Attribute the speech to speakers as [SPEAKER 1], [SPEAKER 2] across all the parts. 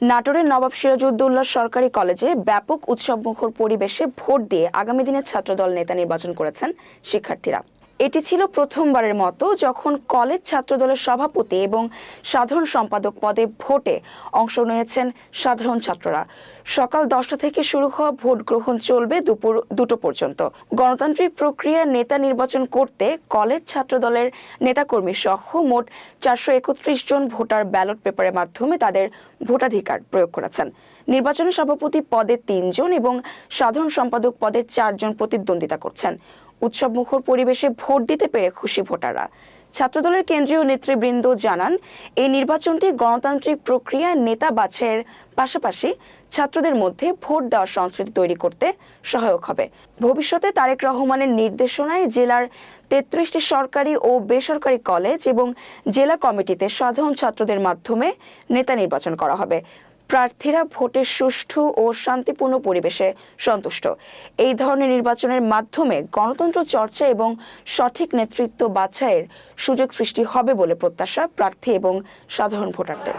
[SPEAKER 1] নাটোরের নবাব সিরাজউদ্দৌলা সরকারি কলেজে ব্যাপক উৎসবমুখর পরিবেশে ভোট দিয়ে আগামী দিনে ছাত্রদল নেতা নির্বাচন করেছেন শিক্ষার্থীরা। এটি ছিল প্রথমবারের মতো যখন কলেজ ছাত্রদলের সভাপতি এবং সাধারণ সম্পাদক পদে ভোটে অংশ নিয়েছেন সাধারণ ছাত্ররা। সকাল 10টা থেকে শুরু হওয়া ভোট গ্রহণ চলবে দুপুর 2টো পর্যন্ত। গণতান্ত্রিক প্রক্রিয়া নেতা নির্বাচন করতে কলেজ ছাত্রদলের নেতাকর্মী সহ মোট 431 জন ভোটার ব্যালট পেপারের মাধ্যমে তাদের ভোটাধিকার প্রয়োগ করেছেন। নির্বাচনে সভাপতি পদে 3 জন এবং সাধারণ সম্পাদক পদে 4 জন প্রতিদ্বন্দ্বিতা করছেন। উৎসবমুখর পরিবেশে ভোট দিতে পেরে খুশি ভোটাররা। ছাত্রদলের কেন্দ্রীয় নেতৃবৃন্দ জানান, এই নির্বাচনটি গণতান্ত্রিক প্রক্রিয়ায় নেতা বাছাইয়ের পাশাপাশি ছাত্রদের মধ্যে ভোট দেওয়ার সংস্কৃতি তৈরি করতে সহায়ক হবে। ভবিষ্যতে তারেক রহমানের নির্দেশনায় জেলার 33টি সরকারি ও বেসরকারি কলেজ এবং জেলা কমিটিতে সাধারণ ছাত্রদের মাধ্যমে নেতা নির্বাচন করা হবে। প্রার্থীরা ভোটের সুষ্ঠু ও শান্তিপূর্ণ পরিবেশে সন্তুষ্ট। এই ধরনের নির্বাচনের মাধ্যমে গণতন্ত্র চর্চা এবং সঠিক নেতৃত্ব বাছাইয়ের সুযোগ সৃষ্টি হবে বলে প্রত্যাশা প্রার্থী এবং সাধারণ ভোটারদের।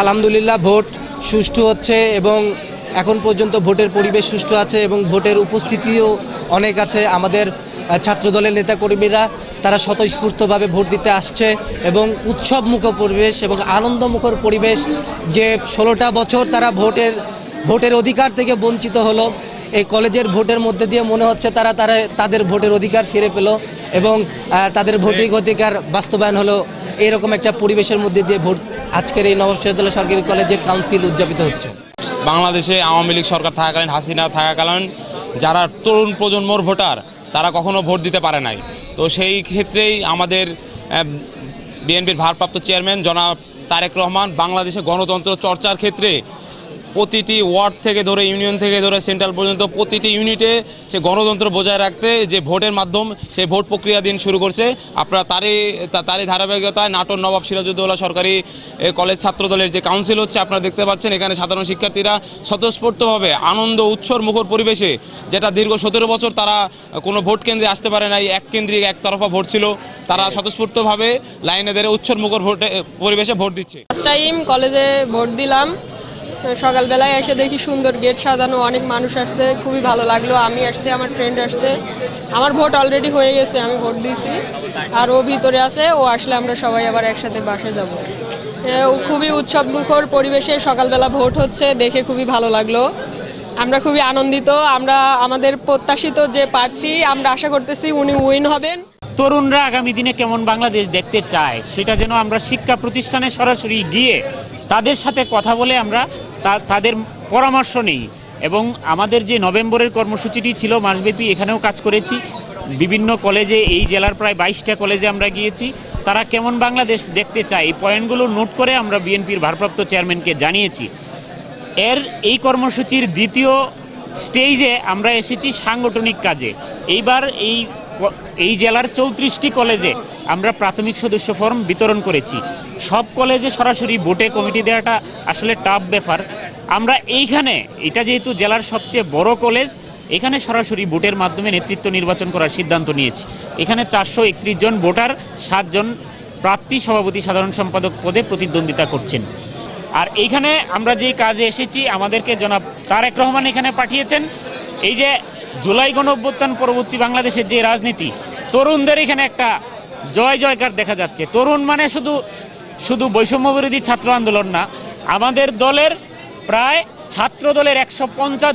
[SPEAKER 2] আলহামদুলিল্লাহ ভোট সুষ্ঠু হচ্ছে এবং এখন পর্যন্ত ভোটের পরিবেশ সুষ্ঠু আছে এবং ভোটের উপস্থিতিও অনেক আছে। আমাদের ছাত্রদলের নেতাকর্মীরা তারা স্বতঃস্ফূর্তভাবে ভোট দিতে আসছে এবং উৎসবমুখর পরিবেশ এবং আনন্দমুখর পরিবেশ। যে 16টা বছর তারা ভোটের অধিকার থেকে বঞ্চিত হলো, এই কলেজের ভোটের মধ্যে দিয়ে মনে হচ্ছে তাদের ভোটের অধিকার ফিরে পেল এবং তাদের ভোটের অধিকার বাস্তবায়ন হলো। এরকম একটা পরিবেশের মধ্যে দিয়ে ভোট আজকের এই নবাব সিরাজউদ্দৌলা সরকারি কলেজের কাউন্সিল উদযাপিত হচ্ছে।
[SPEAKER 3] বাংলাদেশে আওয়ামী লীগ সরকার থাকাকালীন, হাসিনা থাকাকালীন যারা তরুণ প্রজন্মর ভোটার তারা কখনো ভোট দিতে পারে নাই। তো সেই ক্ষেত্রেই আমাদের বিএনপির ভারপ্রাপ্ত চেয়ারম্যান জনাব তারেক রহমান বাংলাদেশে গণতন্ত্র চর্চার ক্ষেত্রে প্রতিটি ওয়ার্ড থেকে ধরে ইউনিয়ন থেকে ধরে সেন্ট্রাল পর্যন্ত প্রতিটি ইউনিটে সে গণতন্ত্র বজায় রাখতে যে ভোটের মাধ্যম সেই ভোট প্রক্রিয়া দিন শুরু করছে। আপনারা তারই ধারাবাহিকতায় নাটোর নবাব সিরাজউদ্দৌলা সরকারি কলেজ ছাত্রদলের যে কাউন্সিল হচ্ছে আপনারা দেখতে পাচ্ছেন। এখানে সাধারণ শিক্ষার্থীরা স্বতঃস্ফূর্তভাবে আনন্দ উৎসর মুখর পরিবেশে, যেটা দীর্ঘ 17 বছর তারা কোনো ভোট কেন্দ্রে আসতে পারে নাই, এক কেন্দ্রিক একতরফা ভোট ছিল, তারা স্বতঃস্ফূর্তভাবে লাইনে ধরে উৎসর মুখর পরিবেশে ভোট দিচ্ছে।
[SPEAKER 4] ফার্স্ট টাইম কলেজে ভোট দিলাম। সকালবেলায় এসে দেখি সুন্দর গেট সাজানো, অনেক মানুষ আসছে, খুবই ভালো লাগলো। আমি আসছে, আমার ফ্রেন্ড আসছে, আমার ভোট অলরেডি হয়ে গেছে, আমি ভোট দিয়েছি। আর ও ভিতরে আছে, ও আসলে আমরা সবাই আবার একসাথে বাসে যাব। খুবই উৎসবমুখর পরিবেশে সকালবেলা ভোট হচ্ছে, দেখে খুবই ভালো লাগলো। আমরা খুবই আনন্দিত। আমরা আমাদের প্রত্যাশিত যে প্রার্থী, আমরা আশা করতেছি উনি উইন হবেন।
[SPEAKER 5] তরুণরা আগামী দিনে কেমন বাংলাদেশ দেখতে চায় সেটা যেন আমরা শিক্ষা প্রতিষ্ঠানে সরাসরি গিয়ে তাদের সাথে কথা বলে আমরা তাদের পরামর্শ নেই। এবং আমাদের যে নভেম্বরের কর্মসূচিটি ছিল মাসব্যাপী, এখানেও কাজ করেছি। বিভিন্ন কলেজে, এই জেলার প্রায় 22টা কলেজে আমরা গিয়েছি। তারা কেমন বাংলাদেশ দেখতে চায় এই পয়েন্টগুলো নোট করে আমরা বিএনপির ভারপ্রাপ্ত চেয়ারম্যানকে জানিয়েছি। এই কর্মসূচির দ্বিতীয় স্টেজে আমরা এসেছি সাংগঠনিক কাজে। এইবার এই জেলার 34টি কলেজে আমরা প্রাথমিক সদস্য ফর্ম বিতরণ করেছি। সব কলেজে সরাসরি ভোটে কমিটি দেওয়াটা আসলে টাফ ব্যাপার। আমরা এটা যেহেতু জেলার সবচেয়ে বড় কলেজ, এখানে সরাসরি ভোটের মাধ্যমে নেতৃত্ব নির্বাচন করার সিদ্ধান্ত নিয়েছি। এখানে 431 জন ভোটার, 7 জন প্রার্থী সভাপতি সাধারণ সম্পাদক পদে প্রতিদ্বন্দ্বিতা করছেন। আর এইখানে আমরা যেই কাজে এসেছি, আমাদেরকে জনাব তারেক রহমান এখানে পাঠিয়েছেন। এই যে জুলাই গণঅভ্যুত্থান পরবর্তী বাংলাদেশের যে রাজনীতি, তরুণদের এখানে একটা জয় জয়কার দেখা যাচ্ছে। তরুণ মানে শুধু বৈষম্য বিরোধী ছাত্র আন্দোলন না, আমাদের দলের প্রায় ছাত্র দলের 150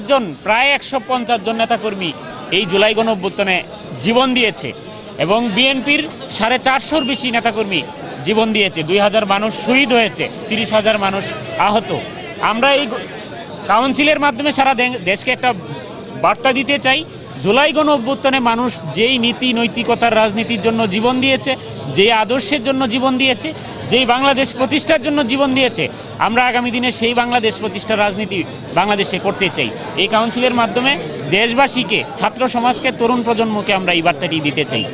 [SPEAKER 5] জন নেতাকর্মী এই জুলাই গণঅভ্যুত্থানে জীবন দিয়েছে এবং বিএনপির 450-র বেশি নেতাকর্মী জীবন দিয়েছে। 2000 মানুষ শহীদ হয়েছে, 30,000 মানুষ আহত। আমরা এই কাউন্সিলের মাধ্যমে সারা দেশকে একটা বার্তা দিতে চাই, জুলাই গণঅভ্যুত্থানে মানুষ যেই নীতি নৈতিকতার রাজনীতির জন্য জীবন দিয়েছে, যে আদর্শের জন্য জীবন দিয়েছে, যেই বাংলাদেশ প্রতিষ্ঠার জন্য জীবন দিয়েছে, আমরা আগামী দিনে সেই বাংলাদেশ প্রতিষ্ঠার রাজনীতি বাংলাদেশে করতে চাই। এই কাউন্সিলের মাধ্যমে দেশবাসীকে, ছাত্র সমাজকে, তরুণ প্রজন্মকে আমরা এই বার্তাটি দিতে চাই।